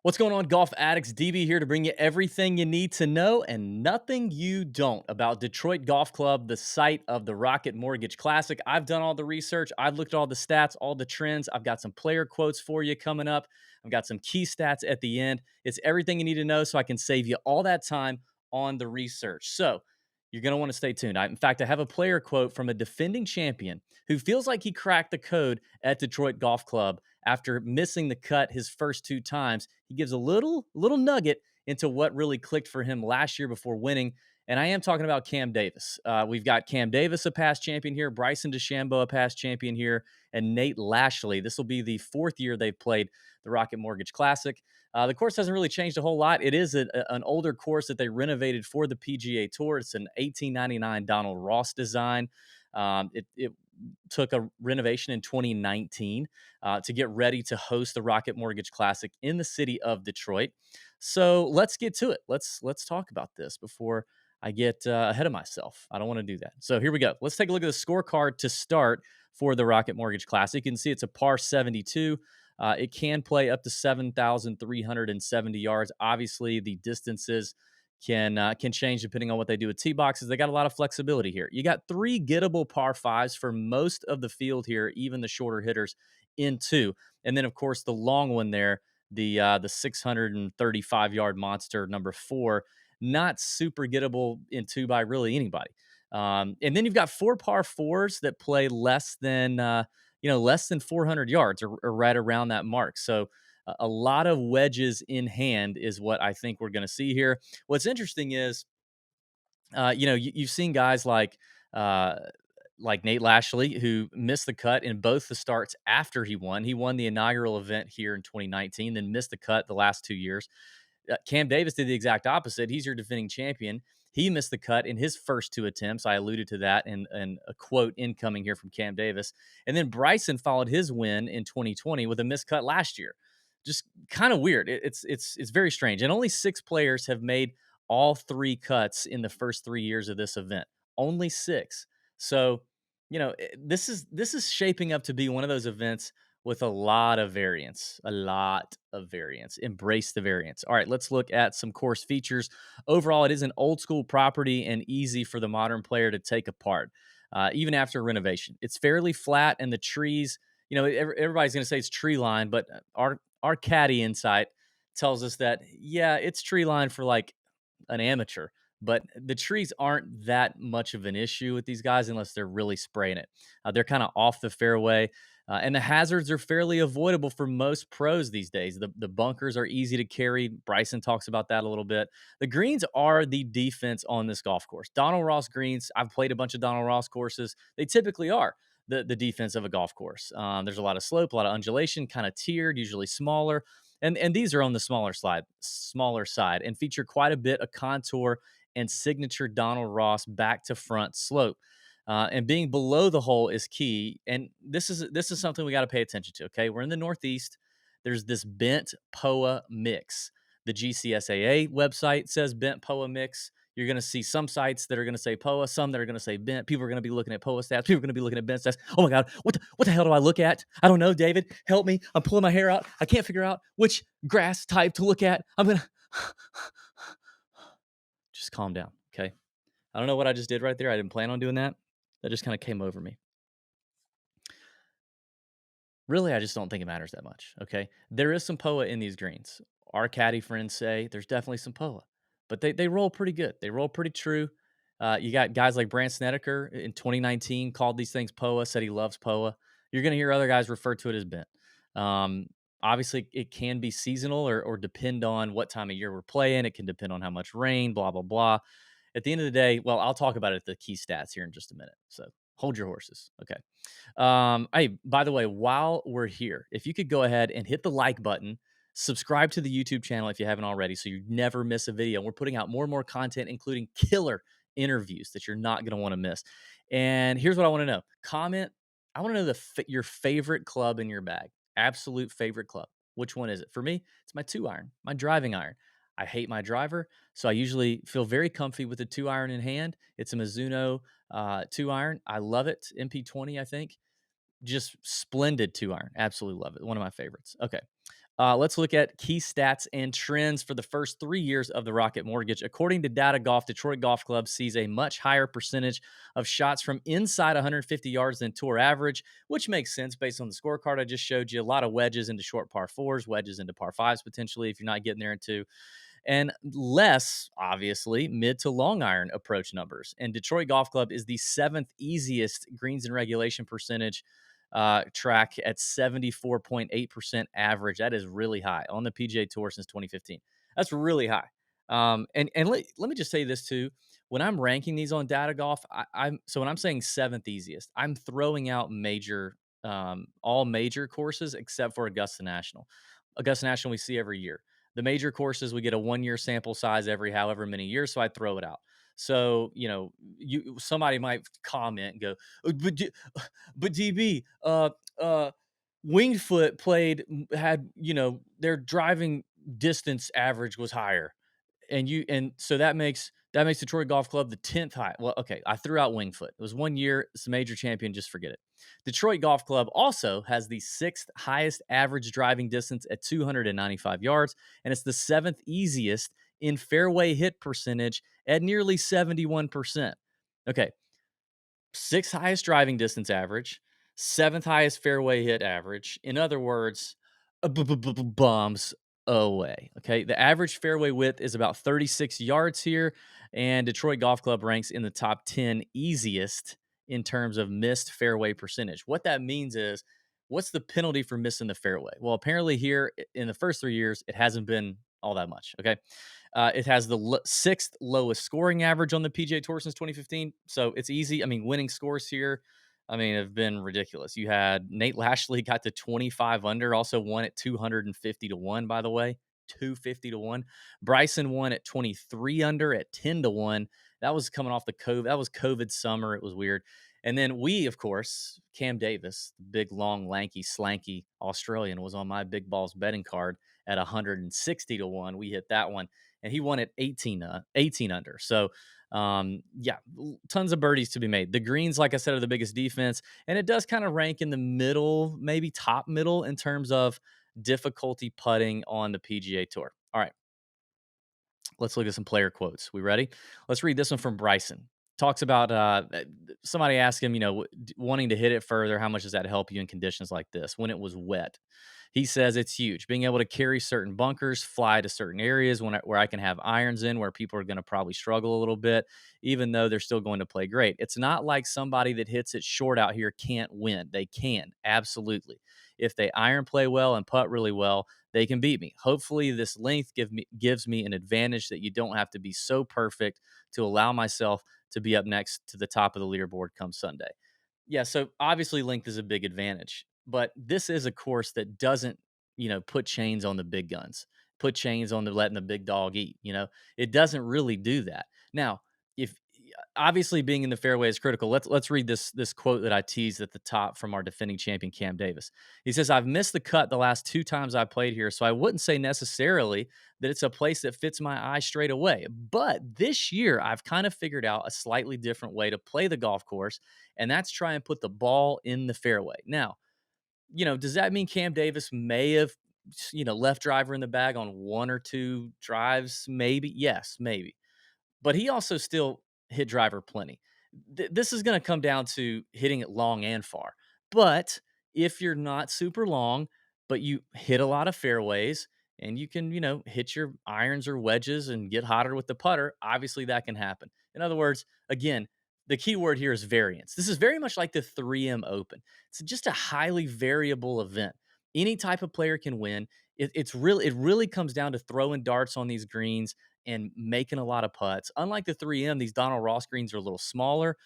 What's going on, golf addicts? DB here to bring you everything you need to know and nothing you don't about Detroit Golf Club, the site of the Rocket Mortgage Classic. I've done all the research. I've looked at all the stats, all the trends. I've got some player quotes for you coming up. I've got some key stats at the end. It's everything you need to know so I can save you all that time on the research. So you're going to want to stay tuned. In fact, I have a player quote from a defending champion who feels like he cracked the code at Detroit Golf Club after missing the cut his first two times. He gives a little nugget into what really clicked for him last year before winning. And I am talking about Cam Davis. We've got Cam Davis, a past champion here, Bryson DeChambeau, a past champion here, and Nate Lashley. This will be the fourth year they've played the Rocket Mortgage Classic. The course hasn't really changed a whole lot. It is an older course that they renovated for the PGA Tour. It's an 1899 Donald Ross design. It took a renovation in 2019 to get ready to host the Rocket Mortgage Classic in the city of Detroit. So let's get to it. Let's talk about this before I get ahead of myself. I don't want to do that. So here we go. Let's take a look at the scorecard to start for the Rocket Mortgage Classic. You can see it's a par 72. It can play up to 7,370 yards. Obviously, the distances can change depending on what they do with tee boxes. They got a lot of flexibility here. You got three gettable par fives for most of the field here, even the shorter hitters in two, and then of course the long one there, the 635-yard monster number four, not super gettable in two by really anybody. And then you've got four par fours that play less than 400 yards or right around that mark. So a lot of wedges in hand is what I think we're going to see here. What's interesting is, you've seen guys uh, like Nate Lashley, who missed the cut in both the starts after he won. He won the inaugural event here in 2019, then missed the cut the last 2 years. Cam Davis did the exact opposite. He's your defending champion. He missed the cut in his first two attempts. I alluded to that in a quote incoming here from Cam Davis. And then Bryson followed his win in 2020 with a missed cut last year. Just kind of weird. It's very strange. And only six players have made all three cuts in the first 3 years of this event. Only six. So, this is shaping up to be one of those events with a lot of variance. A lot of variance. Embrace the variance. All right, let's look at some course features. Overall, it is an old school property and easy for the modern player to take apart, even after renovation. It's fairly flat, and the trees, everybody's going to say it's tree line, but our caddy insight tells us that, yeah, it's tree line for like an amateur, but the trees aren't that much of an issue with these guys unless they're really spraying it. They're kind of off the fairway, and the hazards are fairly avoidable for most pros these days. The bunkers are easy to carry. Bryson talks about that a little bit. The greens are the defense on this golf course. Donald Ross greens, I've played a bunch of Donald Ross courses. They typically are the defense of a golf course. There's a lot of slope, a lot of undulation, kind of tiered, usually smaller. And these are on the smaller side, and feature quite a bit of contour and signature Donald Ross back to front slope. And being below the hole is key. And this is something we got to pay attention to. Okay, we're in the Northeast. There's this bent POA mix. The GCSAA website says bent POA mix. You're going to see some sites that are going to say POA, some that are going to say bent. People are going to be looking at POA stats. People are going to be looking at bent stats. Oh my God, what the hell do I look at? I don't know, David. Help me. I'm pulling my hair out. I can't figure out which grass type to look at. I'm going to just calm down. Okay. I don't know what I just did right there. I didn't plan on doing that. That just kind of came over me. Really, I just don't think it matters that much. Okay. There is some POA in these greens. Our caddy friends say there's definitely some POA, but they roll pretty good. They roll pretty true. You got guys like Brant Snedeker in 2019 called these things POA, said he loves POA. You're going to hear other guys refer to it as bent. Um, Obviously, it can be seasonal or depend on what time of year we're playing. It can depend on how much rain, blah, blah, blah. At the end of the day, well, I'll talk about it, the key stats here in just a minute. So hold your horses. Okay. Hey, by the way, while we're here, if you could go ahead and hit the like button, subscribe to the YouTube channel if you haven't already, so you never miss a video. We're putting out more and more content, including killer interviews that you're not going to want to miss. And here's what I want to know. Comment. I want to know your favorite club in your bag. Absolute favorite club. Which one is it? For me, it's my 2-iron, my driving iron. I hate my driver, so I usually feel very comfy with the 2-iron in hand. It's a Mizuno 2-iron. I love it. MP20, I think. Just splendid 2-iron. Absolutely love it. One of my favorites. Okay. Let's look at key stats and trends for the first 3 years of the Rocket Mortgage. According to Data Golf, Detroit Golf Club sees a much higher percentage of shots from inside 150 yards than tour average, which makes sense based on the scorecard I just showed you. A lot of wedges into short par fours, wedges into par fives potentially if you're not getting there in two, and less, obviously, mid to long iron approach numbers. And Detroit Golf Club is the seventh easiest greens and regulation percentage track at 74.8% average. That is really high on the PGA Tour since 2015. That's really high. And let me just say this too. When I'm ranking these on Data Golf, so when I'm saying seventh easiest, I'm throwing out all major courses except for Augusta National. Augusta National we see every year. The major courses, we get a 1 year sample size every however many years, so I throw it out. So, somebody might comment and go, but DB, Winged Foot had, their driving distance average was higher, and so that makes Detroit Golf Club the 10th high. Well, okay, I threw out Wingfoot. It was 1 year. It's a major champion. Just forget it. Detroit Golf Club also has the sixth highest average driving distance at 295 yards, and it's the seventh easiest in fairway hit percentage at nearly 71%. Okay, sixth highest driving distance average, seventh highest fairway hit average. In other words, bombs away. Okay. The average fairway width is about 36 yards here, and Detroit Golf Club ranks in the top 10 easiest in terms of missed fairway percentage. What that means is, what's the penalty for missing the fairway? Well, apparently, here in the first 3 years, it hasn't been all that much. Okay. It has the sixth lowest scoring average on the PGA Tour since 2015. So it's easy. I mean, winning scores here, I mean, have been ridiculous. You had Nate Lashley got to 25 under, also won at 250 to 1, by the way. 250 to 1. Bryson won at 23 under at 10 to 1. That was coming off the COVID. That was COVID summer. It was weird. And then we, of course, Cam Davis, the big, long, lanky, slanky Australian, was on my big balls betting card at 160 to 1. We hit that one, and he won at 18 under. So, yeah, tons of birdies to be made. The greens, like I said, are the biggest defense, and it does kind of rank in the middle, maybe top middle in terms of difficulty putting on the PGA Tour. All right, let's look at some player quotes. We ready? Let's read this one from Bryson. Talks about somebody asked him, wanting to hit it further. How much does that help you in conditions like this when it was wet? He says it's huge. Being able to carry certain bunkers, fly to certain areas where I can have irons in where people are going to probably struggle a little bit, even though they're still going to play great. It's not like somebody that hits it short out here can't win. They can, absolutely. If they iron play well and putt really well, they can beat me. Hopefully, this length gives me an advantage that you don't have to be so perfect to allow myself to be up next to the top of the leaderboard come Sunday. Yeah, so obviously length is a big advantage, but this is a course that doesn't, put chains on the big guns, put chains on the letting the big dog eat. It doesn't really do that. Now, if obviously being in the fairway is critical. Let's read this quote that I teased at the top from our defending champion Cam Davis. He says, "I've missed the cut the last 2 times I played here, so I wouldn't say necessarily that it's a place that fits my eye straight away. But this year, I've kind of figured out a slightly different way to play the golf course, and that's try and put the ball in the fairway." Now, does that mean Cam Davis may have, left driver in the bag on one or two drives? Maybe. Yes, maybe. But he also still hit driver plenty. This is going to come down to hitting it long and far. But if you're not super long, but you hit a lot of fairways and you can, hit your irons or wedges and get hotter with the putter, obviously that can happen. In other words, again, the key word here is variance. This is very much like the 3M Open. It's just a highly variable event. Any type of player can win. It really comes down to throwing darts on these greens and making a lot of putts. Unlike the 3M, these Donald Ross greens are a little smaller.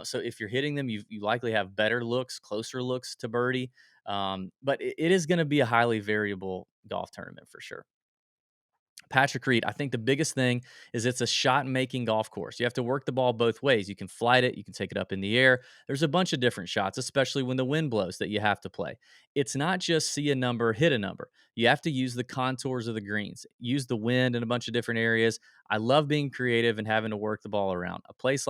So if you're hitting them, you likely have better looks, closer looks to birdie. But it is going to be a highly variable golf tournament for sure. Patrick Reed, I think the biggest thing is it's a shot making golf course. You have to work the ball both ways. You can flight it, you can take it up in the air. There's a bunch of different shots, especially when the wind blows, that you have to play. It's not just see a number, hit a number. You have to use the contours of the greens, use the wind in a bunch of different areas. I love being creative and having to work the ball around. A place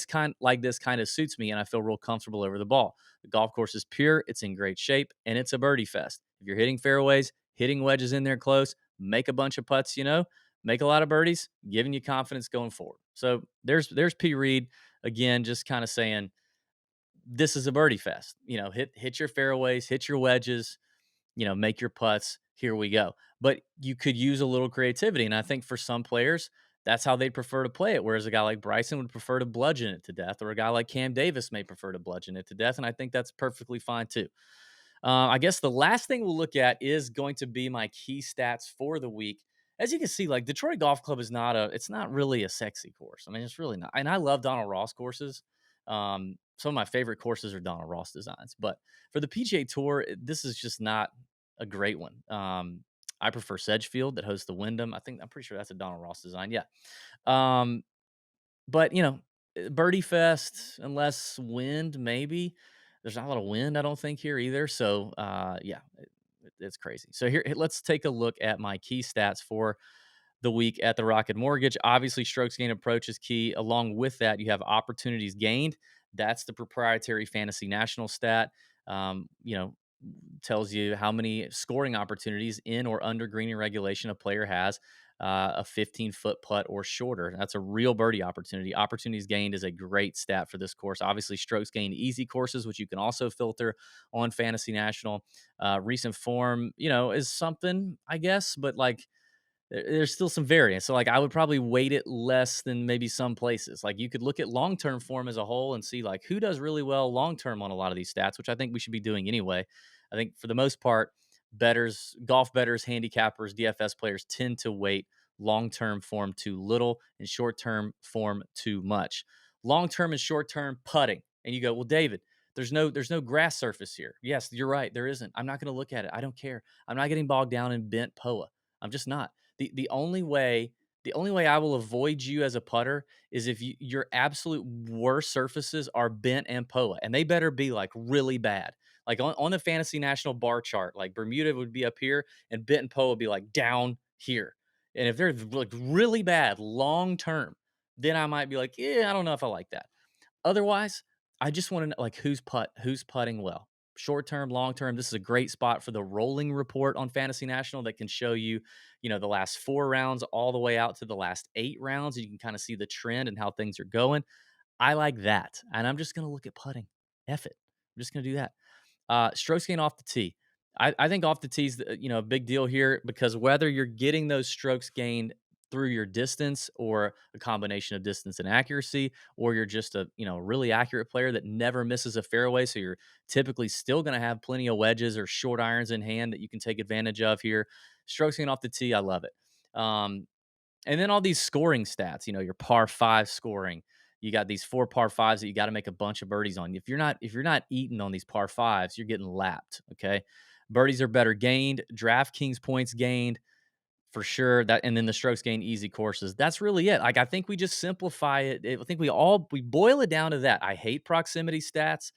kind like this kind of suits me, and I feel real comfortable over the ball. The golf course is pure, it's in great shape, and it's a birdie fest. If you're hitting fairways, hitting wedges in there close, make a bunch of putts, make a lot of birdies, giving you confidence going forward. So there's P Reed again, just kind of saying this is a birdie fest. Hit your fairways, hit your wedges, make your putts. Here we go. But you could use a little creativity, and I think for some players, that's how they'd prefer to play it. Whereas a guy like Bryson would prefer to bludgeon it to death, or a guy like Cam Davis may prefer to bludgeon it to death, and I think that's perfectly fine too. I guess the last thing we'll look at is going to be my key stats for the week. As you can see, like Detroit Golf Club it's not really a sexy course. I mean, it's really not. And I love Donald Ross courses. Some of my favorite courses are Donald Ross designs, but for the PGA Tour, this is just not a great one. I prefer Sedgefield that hosts the Wyndham. I'm pretty sure that's a Donald Ross design. Yeah. Um, but, birdie fest, unless wind, maybe. There's not a lot of wind, I don't think, here either. So, yeah, it's crazy. So let's take a look at my key stats for the week at the Rocket Mortgage. Obviously, strokes gained approach is key. Along with that, you have opportunities gained. That's the proprietary Fantasy National stat. Um, you know, Tells you how many scoring opportunities in or under green and regulation a player has. A 15-foot putt or shorter. That's a real birdie opportunity. Opportunities gained is a great stat for this course. Obviously, strokes gained easy courses, which you can also filter on Fantasy National. Recent form, is something, I guess, but like there's still some variance. So, like, I would probably weight it less than maybe some places. Like, you could look at long term form as a whole and see, like, who does really well long term on a lot of these stats, which I think we should be doing anyway. I think for the most part, golf betters, handicappers, DFS players tend to weight long term form too little and short term form too much. Long term and short term putting. And you go, well, David, there's no grass surface here. Yes, you're right. There isn't. I'm not going to look at it. I don't care. I'm not getting bogged down in bent POA. I'm just not. The only way I will avoid you as a putter is if your absolute worst surfaces are bent and POA, and they better be like really bad. Like on the Fantasy National bar chart, like Bermuda would be up here and bent and POA would be like down here. And if they're like really bad long term, then I might be like, yeah, I don't know if I like that. Otherwise, I just want to know like who's putting well. Short term, long term. This is a great spot for the rolling report on Fantasy National that can show you, the last 4 rounds all the way out to the last 8 rounds. You can kind of see the trend and how things are going. I like that. And I'm just gonna look at putting. F it. I'm just gonna do that. Strokes gained off the tee. I think off the tee is a big deal here because whether you're getting those strokes gained through your distance or a combination of distance and accuracy, or you're just a really accurate player that never misses a fairway, so you're typically still going to have plenty of wedges or short irons in hand that you can take advantage of here. Strokes gained off the tee, I love it. And then all these scoring stats, your par five scoring. You got these 4 par 5s that you got to make a bunch of birdies on. If you're not eating on these par fives, you're getting lapped. Okay. Birdies are better gained, DraftKings points gained for sure. That and then the strokes gained easy courses. That's really it. Like I think we just simplify it. I think we boil it down to that. I hate proximity stats.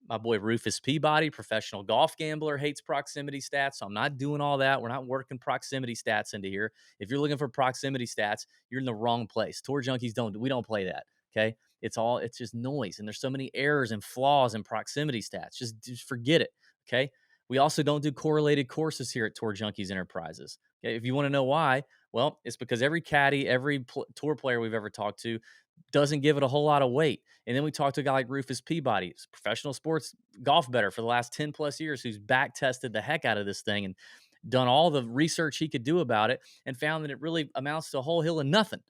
My boy Rufus Peabody, professional golf gambler, hates proximity stats. So I'm not doing all that. We're not working proximity stats into here. If you're looking for proximity stats, you're in the wrong place. Tour Junkies don't play that. Okay. It's just noise. And there's so many errors and flaws in proximity stats. Just forget it. Okay. We also don't do correlated courses here at Tour Junkies Enterprises. Okay. If you want to know why, well, it's because every caddy, every tour player we've ever talked to doesn't give it a whole lot of weight. And then we talked to a guy like Rufus Peabody, who's a professional sports golf bettor for the last 10 plus years, who's back tested the heck out of this thing and done all the research he could do about it and found that it really amounts to a whole hill of nothing.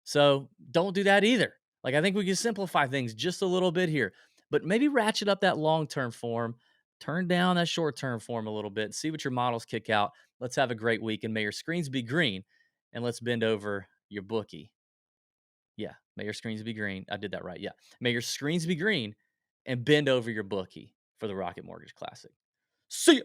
So don't do that either. Like, I think we can simplify things just a little bit here, but maybe ratchet up that long term form, turn down that short term form a little bit, see what your models kick out. Let's have a great week and may your screens be green and let's bend over your bookie. Yeah, may your screens be green. I did that right. Yeah. May your screens be green and bend over your bookie for the Rocket Mortgage Classic. See ya.